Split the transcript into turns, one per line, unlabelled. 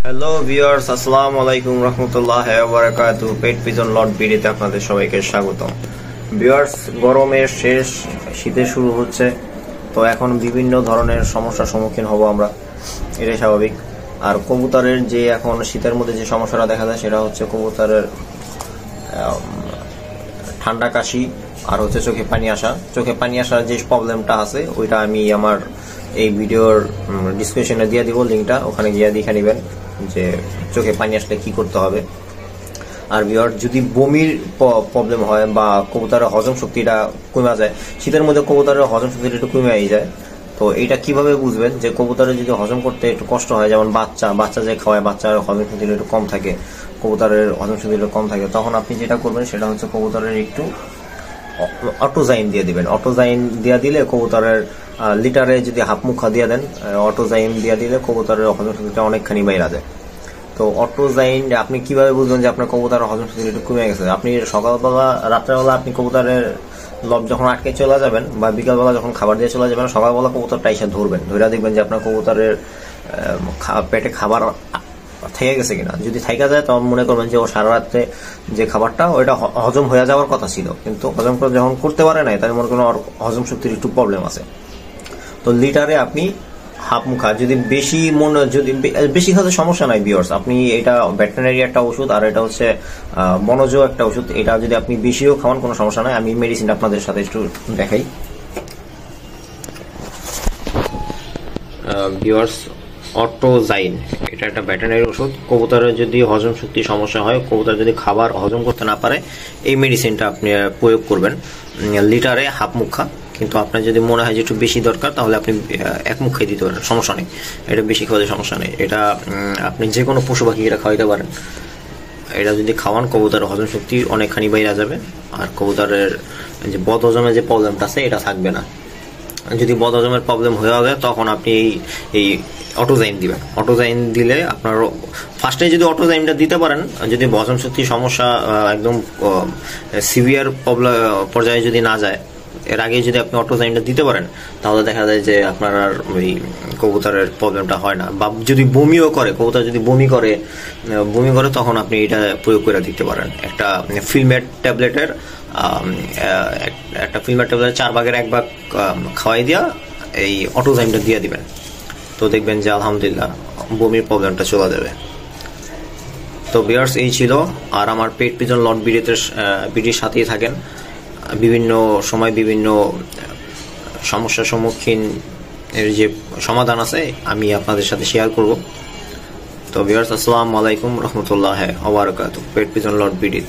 Hello viewers, আসসালামু আলাইকুম রহমতুল্লাহি ওয়া বারাকাতুহু। পেট পিজন লট বিডিতে আপনাদের সবাইকে স্বাগতম। ভিউয়ার্স, গরমের শেষ, শীতের শুরু হচ্ছে, তো এখন বিভিন্ন ধরনের সমস্যার সম্মুখীন হব আমরা, এটাই স্বাভাবিক। আর কবুতরের যে এখন শীতের মধ্যে যে সমস্যাটা দেখা যায় সেটা হচ্ছে কবুতরের ঠান্ডা কাশি আর হচ্ছে চোখে পানি আসার যে প্রবলেমটা আছে ওইটা আমি আমার এই ভিডিওর ডিসক্রিপশনে দিয়ে দিব লিঙ্কটা, ওখানে গিয়ে দেখে নেবেন যে চোখে পানি আসলে কি করতে হবে। আর ভিউয়ার, যদি বমির প্রবলেম হয় বা কবুতরের হজম শক্তিটা কমে যায়, শীতের মধ্যে কবুতরের হজম শক্তিটা একটু কমে যায়, তো এইটা কিভাবে বুঝবেন যে কবুতরের যদি হজম করতে একটু কষ্ট হয়, যেমন বাচ্চা যে খাওয়ায়, বাচ্চার হজম শক্তি একটু কম থাকে, কবুতরের হজম শক্তি একটু কম থাকে, তখন আপনি যেটা করবেন সেটা হচ্ছে কবুতরের একটু অটোজাইন দিয়ে দিবেন। অটোজাইন দিয়ে দিলে কবুতরের লিটারে যদি হাফ মুখা দিয়ে দেন, অটোজাইন দিয়ে দিলে কবুতরের হজম শক্তিটা অনেকখানি বাইরে যায়। তো অটোজাইন আপনি কিভাবে বুঝবেন যে আপনার কবুতরের হজম শক্তি একটু কমে গেছে? আপনি সকালবেলা রাত্রেবেলা আপনি কবুতরের লব যখন আটকে চলে যাবেন বা বিকালবেলা যখন খাবার দিয়ে চলে যাবেন, সকালবেলা কবুতরটা এসে ধরবেন, ধরে দেখবেন যে আপনার কবুতরের পেটে খাবার থেকে গেছে কিনা। যদি থাইকা যায় তখন মনে করবেন যে ও সারা রাত্রে যে খাবারটা ওইটা হজম হয়ে যাওয়ার কথা ছিল, কিন্তু হজম করে যখন করতে পারে নাই, তাহলে মনে করেন ওর হজম শক্তির একটু প্রবলেম আছে। তো লিটারে আপনি হাফ মুখা, যদি বেশি খাতে সমস্যা নাই ভিউয়ার্স, আপনি এটা ভেটেরিনারি একটা ওষুধ আর এটা হচ্ছে বনজ একটা ওষুধ, এটা যদি আপনি বেশিও খাওয়ান কোনো সমস্যা নাই। আমি মেডিসিনটা আপনাদের সাথে একটু দেখাই। ভিউয়ার্স, অটোজাইন এটা একটা ভেটেরিনারি ওষুধ। কবুতরের যদি হজম শক্তি সমস্যা হয়, কবুতর যদি খাবার হজম করতে না পারে, এই মেডিসিনটা আপনি প্রয়োগ করবেন লিটারে হাফ মুখা। কিন্তু আপনার যদি মনে হয় যে একটু বেশি দরকার, তাহলে আপনি এক মুখ খেয়ে দিতে পারেন, সমস্যা নেই। এটা বেশি খাওয়াতে সমস্যা নেই। এটা আপনি যে কোনো পশু পাখি এটা খাওয়াইতে পারেন। এটা যদি খাওয়ান, কবুতরের হজম শক্তি অনেকখানি বাইরে যাবে, আর কবুতরের যে বদ হজমের যে প্রবলেমটা আছে এটা থাকবে না। যদি বদ হজমের প্রবলেম হয়ে যায়, তখন আপনি এই অটোজাইন দিবেন। অটোজাইন দিলে আপনার ফার্স্টে যদি অটোজাইনটা দিতে পারেন, যদি হজম শক্তির সমস্যা একদম সিভিয়ার প্রবলেম পর্যায়ে যদি না যায়, এর আগে যদি আপনি অটোজাইনটা দিতে পারেন, তাহলে দেখা যায় যে আপনার আর ওই কবুতরের প্রবলেমটা হয় না। বা যদি বমিও করে, কবুতর যদি বমি করে তখন আপনি এটা প্রয়োগ করে দিতে পারেন। একটা ফিলমেট ট্যাবলেটের 4 ভাগের 1 ভাগ খাওয়াই দিয়া এই অটোজাইনটা দিয়ে দিবেন, তো দেখবেন যে আলহামদুলিল্লাহ বমির প্রবলেমটা চলে যাবে। তো ভিউয়ার্স, এই ছিল। আর আমার পেট পিজন লট বিডির সাথেই থাকেন। বিভিন্ন সময় বিভিন্ন সমস্যার সম্মুখীন এর যে সমাধান আছে আমি আপনাদের সাথে শেয়ার করব। তো ভিউয়ার্স, আসসালামু আলাইকুম রহমতুল্লাহি ওয়া বারাকাতুহু। পেট পিজন লট বিডি।